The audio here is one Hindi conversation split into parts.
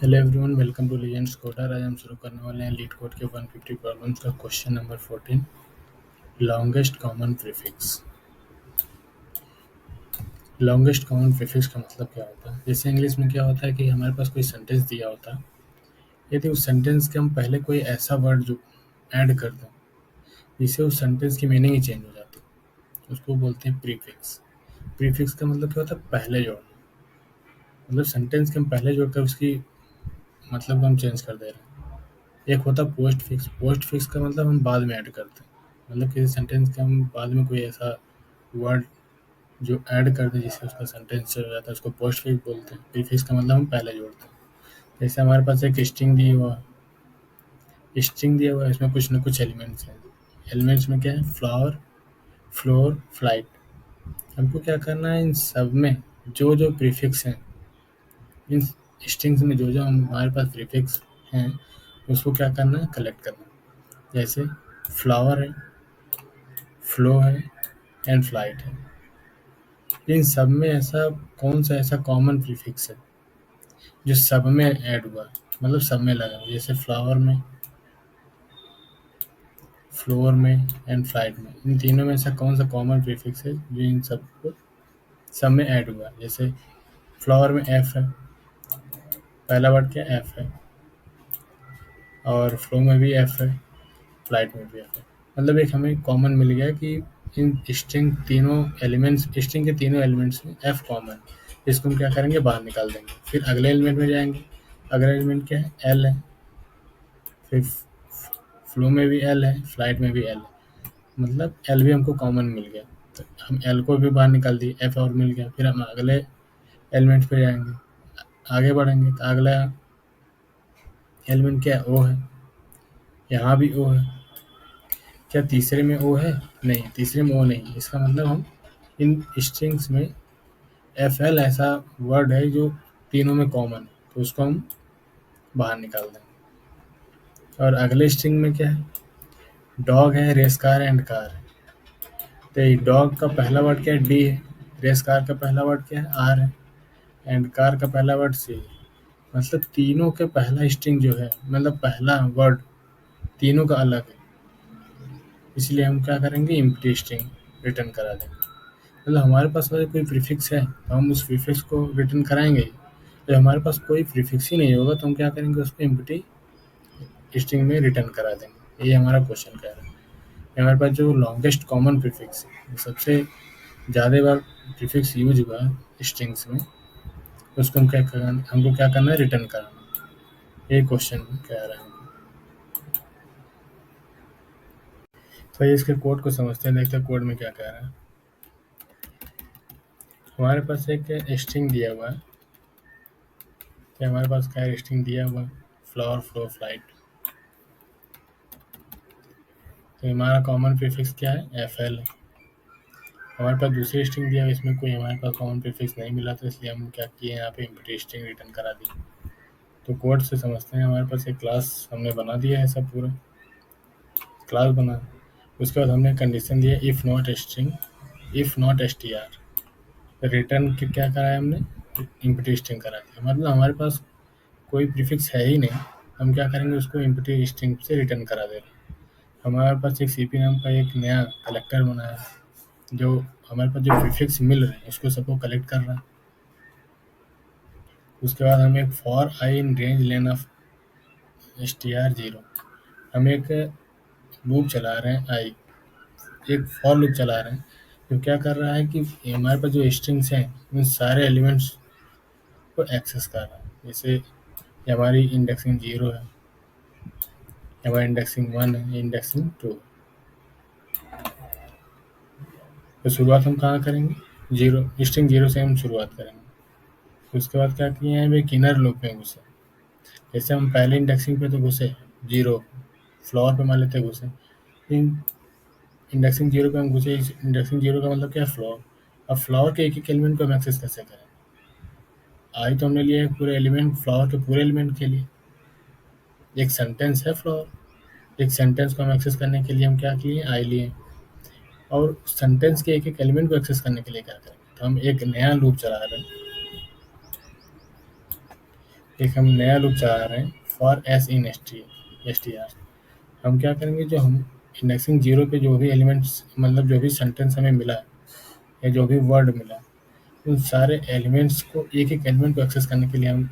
Hello everyone, welcome to Legends Coder. आज हम शुरू करने वाले हैं लीड कोड के 150 प्रॉब्लम्स का question number 14, longest common prefix. Longest common prefix का मतलब क्या होता है? जैसे इंग्लिश में क्या होता है कि हमारे पास कोई सेंटेंस दिया होता है, यदि उस सेंटेंस के हम पहले कोई ऐसा वर्ड जो ऐड कर दें जिससे उस सेंटेंस की मीनिंग ही चेंज हो जाती है, उसको बोलते हैं प्रीफिक्स। प्रीफिक्स का मतलब क्या होता है? पहले जोड़ना। मतलब सेंटेंस के हम पहले जोड़कर उसकी मतलब को हम चेंज कर दे रहे हैं। एक होता है पोस्ट फिक्स। पोस्ट फिक्स का मतलब हम बाद में ऐड करते हैं। मतलब किसी सेंटेंस के हम बाद में कोई ऐसा वर्ड जो ऐड कर दें जिससे उसका सेंटेंस चल जाता है, उसको पोस्ट फिक्स बोलते हैं। प्रीफिक्स का मतलब हम पहले जोड़ते हैं। जैसे हमारे पास एक स्ट्रिंग दिया हुआ है, इसमें कुछ ना कुछ एलिमेंट्स हैं। एलिमेंट्स में क्या है? Flower, floor, flight. हमको क्या करना है, इन सब में जो जो प्रीफिक्स हैं, इन स्ट्रिंग्स में जो जो हमारे पास प्रीफिक्स हैं, उसको क्या करना है? कलेक्ट करना है। जैसे फ्लावर है, फ्लो है एंड फ्लाइट है। इन सब में ऐसा कौन सा ऐसा कॉमन प्रीफिक्स है जो सब में ऐड हुआ है, मतलब सब में लगा हुआ है? जैसे फ्लावर में, फ्लोर में एंड फ्लाइट में, इन तीनों में ऐसा कौन सा कॉमन प्रीफिक्स है जो इन सबको सब में ऐड हुआ है? जैसे फ्लावर में एफ है, पहला वर्ड क्या एफ है, और फ्लो में भी एफ है, फ्लाइट में भी एफ है। मतलब एक हमें कॉमन मिल गया कि इन स्ट्रिंग के तीनों एलिमेंट्स में एफ कॉमन। इसको हम क्या करेंगे? बाहर निकाल देंगे। फिर अगले एलिमेंट में जाएंगे। अगला एलिमेंट क्या है? एल है। फिर फ्लो में भी एल है, फ्लाइट में भी एल है। मतलब एल भी हमको कॉमन मिल गया, तो हम एल को भी बाहर निकाल दिए, एफ और मिल गया। फिर हम अगले एलिमेंट पे जाएंगे, आगे बढ़ेंगे तो अगला एलिमेंट क्या है? ओ है। यहाँ भी ओ है। क्या तीसरे में ओ है? नहीं, तीसरे में ओ नहीं। इसका मतलब हम इन स्ट्रिंग्स में एफ एल ऐसा वर्ड है जो तीनों में कॉमन है, तो उसको हम बाहर निकाल देंगे। और अगले स्ट्रिंग में क्या है? डॉग है, रेस कार एंड कार है। तो डॉग का पहला वर्ड क्या है? डी है। रेस कार का पहला वर्ड क्या है? आर है। एंड कार का पहला वर्ड सी है। मतलब तीनों के पहला स्ट्रिंग जो है, मतलब पहला वर्ड तीनों का अलग है। इसलिए हम क्या करेंगे? एम्प्टी स्ट्रिंग रिटर्न करा देंगे। मतलब हमारे पास अगर कोई प्रीफिक्स है तो हम उस प्रीफिक्स को रिटर्न कराएंगे ही। जब हमारे पास कोई प्रीफिक्स ही नहीं होगा तो हम क्या करेंगे? उसको एम्प्टी स्ट्रिंग में रिटर्न करा देंगे। ये हमारा क्वेश्चन कह रहा है। हमारे पास जो लॉन्गेस्ट कॉमन प्रीफिक्स है, सबसे ज़्यादा बार प्रीफिक्स यूज हुआ है स्ट्रिंग्स में, उसको हमको क्या करना है? रिटर्न कराना। ये क्वेश्चन कह रहा है हमको। तो ये इसके कोड को समझते हैं, देखते हैं कोड में क्या कह रहा है। हमारे पास एक स्ट्रिंग दिया हुआ है। तो हमारे पास क्या स्ट्रिंग दिया हुआ है? Flower, flow, flight. तो हमारा कॉमन प्रीफिक्स क्या है? एफ एल है। हमारे पास दूसरी स्ट्रिंग दिया है, इसमें कोई हमारे पास कॉमन प्रीफिक्स नहीं मिला, तो इसलिए हम क्या किए? यहाँ पे एम्प्टी स्ट्रिंग रिटर्न करा दी। तो कोड से समझते हैं। हमारे पास एक क्लास हमने बना दिया है, सब पूरा क्लास बना। उसके बाद हमने कंडीशन दिया if not S T are. Return के क्या कराया हमने? एम्प्टी स्ट्रिंग करा दिया। मतलब हमारे पास कोई प्रीफिक्स है ही नहीं, हम क्या करेंगे? उसको एम्प्टी स्ट्रिंग से रिटर्न करा दे रहे हैं। हमारे पास एक सीपी नाम का एक नया कलेक्टर बनाया है, जो हमारे पास जो प्रीफिक्स मिल रहे हैं उसको सबको कलेक्ट कर रहा है। उसके बाद हम एक for I in range lane of S T R zero, हम एक लूप चला रहे हैं आई, एक फॉर लूप चला रहे हैं जो क्या कर रहा है कि हमारे पास जो स्ट्रिंग्स हैं उन सारे एलिमेंट्स को एक्सेस कर रहा है। जैसे ये हमारी इंडेक्सिंग जीरो है, हमारी इंडेक्सिंग वन है, इंडेक्सिंग टू। तो शुरुआत हम कहाँ करेंगे? जीरो, स्ट्रिंग जीरो से हम शुरुआत करेंगे। उसके बाद क्या किए हैं? एक इनर लूप में घुसे। जैसे हम पहले इंडेक्सिंग पे तो घुसे जीरो, फ्लोर पे मान लेते घुसे। इन इंडेक्सिंग जीरो पे हम घुसे। इंडेक्सिंग जीरो का मतलब क्या है? फ्लोर। अब फ्लोर के एक एक एलिमेंट को हम एक्सेस कैसे करें? आई तो हमने लिया है पूरे एलिमेंट, फ्लोर के पूरे एलिमेंट के लिए। एक सेंटेंस है फ्लोर, एक सेंटेंस को हम एक्सेस करने के लिए हम क्या किए? आई लिए। और सेंटेंस के एक एक एलिमेंट को एक्सेस करने के लिए क्या करेंगे? तो हम एक नया लूप चला रहे हैं। एक हम नया लूप चला रहे हैं for S in S T are. हम क्या करेंगे, जो हम इंडेक्सिंग जीरो पे जो भी एलिमेंट्स मतलब जो भी सेंटेंस हमें मिला है या जो भी वर्ड मिला है, उन सारे एलिमेंट्स को एक एक एलिमेंट को एक्सेस करने के लिए हम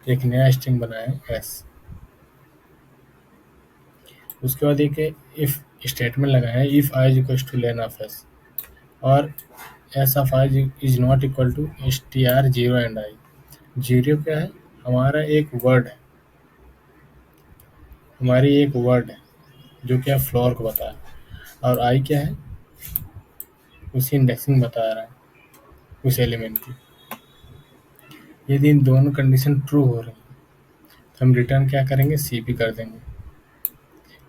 एक नया स्ट्रिंग बनाए एस। उसके बाद एक इफ स्टेटमेंट लगाए हैं, if I is equal to len of S और S of I is not equal to S T R zero and I. Zero क्या है, हमारा एक वर्ड है, हमारी एक वर्ड है जो क्या फ्लोर को बता है, और आई क्या है, उसकी इंडेक्सिंग बता रहा है उस एलिमेंट की। यदि इन दोनों कंडीशन ट्रू हो रही है तो हम रिटर्न क्या करेंगे, सी पी कर देंगे।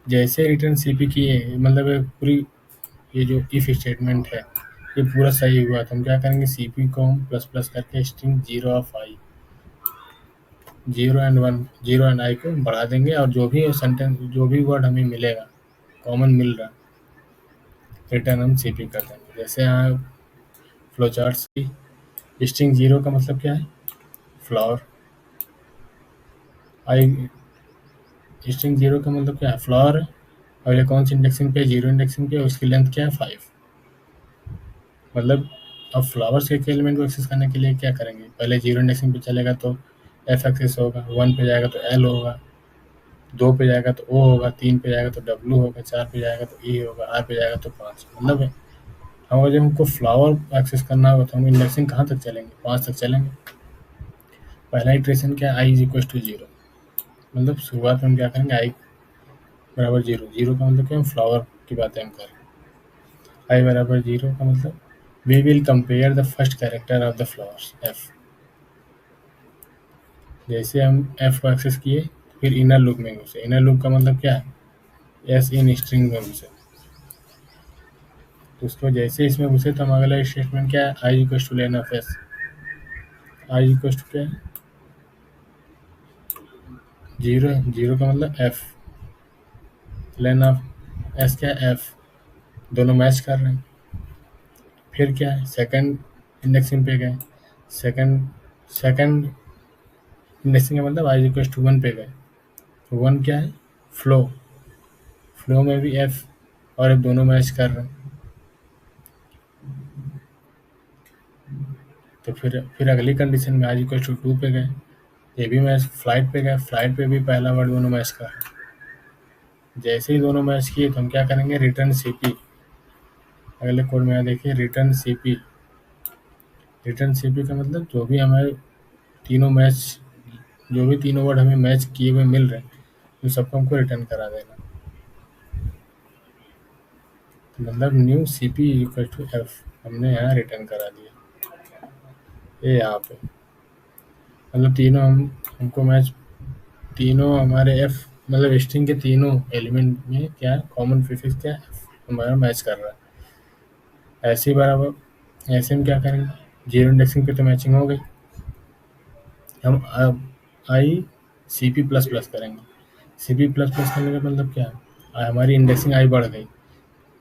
जैसे रिटर्न सी पी किए मतलब ये पूरी ये जो इफ स्टेटमेंट है ये पूरा सही हुआ तो हम क्या करेंगे, सी पी को हम प्लस प्लस करके string zero of I, zero and one, zero and आई को बढ़ा देंगे, और जो भी सेंटेंस जो भी वर्ड हमें मिलेगा कॉमन मिल रहा रिटर्न हम सी पी कर देंगे। जैसे यहाँ फ्लो चार्ट की स्ट्रिंग जीरो का मतलब क्या है, फ्लावर। आई स्ट्रिंग जीरो का मतलब क्या है, फ्लावर है, और ये कौन सी इंडेक्सिंग पे, जीरो इंडेक्सिंग पे, उसकी लेंथ क्या है 5। मतलब अब फ्लावर्स के एलिमेंट को एक्सेस करने के लिए क्या करेंगे, पहले जीरो इंडेक्सिंग पे चलेगा तो एफ एक्सेस होगा, वन पे जाएगा तो एल होगा, दो पे जाएगा तो ओ होगा, तीन पे जाएगा तो डब्ल्यू होगा, चार पे जाएगा तो ई होगा, आर पे जाएगा तो 5। मतलब हम जब हमको फ्लावर एक्सेस करना होगा तो हम इंडेक्सिंग कहाँ तक चलेंगे, 5 तक चलेंगे। पहला इटरेशन क्या है, आई इज इक्वल टू जीरो, मतलब शुरुआत में हम क्या करेंगे, आई बराबर जीरो। जीरो का मतलब क्या, हम फ्लावर की बातें हम करें। आई बराबर जीरो का मतलब we will compare the first character of the flowers F. जैसे हम एफ को एक्सेस किए फिर इनर लूप में घुसे। इनर लूप का मतलब क्या है, एस इन स्ट्रिंग में घुसे। तो उसको जैसे इसमें घुसे तो हम अगला स्टेटमेंट क्या है, I equal to len of S. I equal to क्या है, जीरो है, जीरो का मतलब एफ, लेन ऑफ एस क्या है एफ, दोनों मैच कर रहे हैं। फिर क्या है, सेकंड इंडेक्सिंग पे गए, सेकंड सेकंड इंडेक्सिंग का मतलब आई इक्वल टू वन पे गए। तो वन क्या है, फ्लो, फ्लो में भी एफ और एफ दोनों मैच कर रहे हैं। तो फिर अगली कंडीशन में आई इक्वल टू टू पे गए, ये भी मैच, फ्लाइट पे गए, फ्लाइट पे भी पहला वर्ड दोनों मैच कर रहे हैं। जैसे ही दोनों मैच किए तो हम क्या करेंगे, रिटर्न सी पी। अगले कोड में यहाँ देखिए return C P. Return C P का मतलब जो भी हमारे तीनों मैच, जो भी तीनों वर्ड हमें मैच किए हुए मिल रहे हैं उन सबको हमको रिटर्न करा देना। तो मतलब new C P equal to F हमने यहाँ रिटर्न करा दिया, ये यहाँ पे मतलब तीनों हमको मैच, तीनों हमारे एफ मतलब स्ट्रिंग के तीनों एलिमेंट में क्या कॉमन प्रीफिक्स क्या हमारा मैच कर रहा है। ऐसे ही बराबर ऐसे हम क्या करेंगे, जीरो इंडेक्सिंग पे तो मैचिंग हो गई, हम अब I C P plus plus करेंगे। सी पी प्लस प्लस करने का मतलब क्या है, हमारी इंडेक्सिंग आई बढ़ गई,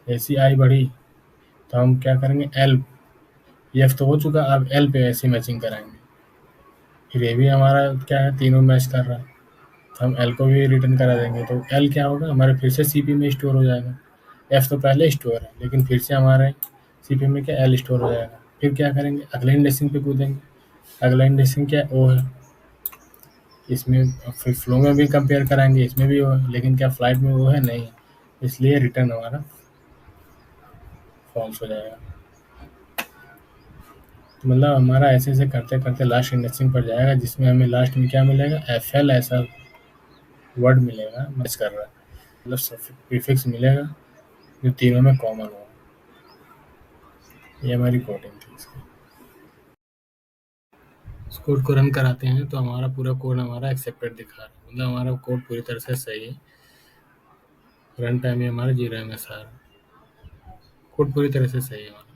ऐसी आई बढ़ी तो हम क्या करेंगे, एल, एफ तो हो चुका, अब एल पे ऐसी मैचिंग कराएंगे। फिर ये भी हमारा क्या है, तीनों मैच कर रहा है तो हम एल को भी रिटर्न करा देंगे। तो एल क्या होगा, हमारे फिर से सी पी में स्टोर हो जाएगा। एफ तो पहले स्टोर है लेकिन फिर से हमारे सी पी में क्या एल स्टोर हो जाएगा। फिर क्या करेंगे, अगले इंडेक्सिंग पे कूदेंगे। अगला इंडेक्सिंग क्या ओ है, इसमें फिर फ्लो में भी कंपेयर कराएंगे, इसमें भी ओ है, लेकिन क्या फ्लाइट में वो है नहीं, इसलिए रिटर्न हमारा फॉल्स हो जाएगा। तो मतलब हमारा ऐसे ऐसे करते करते लास्ट इंडेक्सिंग पर जाएगा जिसमें हमें लास्ट में क्या मिलेगा, एफ एल ऐसा वर्ड मिलेगा मैच कर रहा है, मतलब प्रीफिक्स मिलेगा जो तीनों में कॉमन हो। ये हमारी कोडिंग थी इसकी। इस कोड को रन कराते हैं तो हमारा पूरा कोड हमारा एक्सेप्टेड दिखा रहा है, मतलब हमारा कोड पूरी तरह से सही है। रन टाइम में हमारा 0 एमएस आ रहा है, कोड पूरी तरह से सही है हमारा।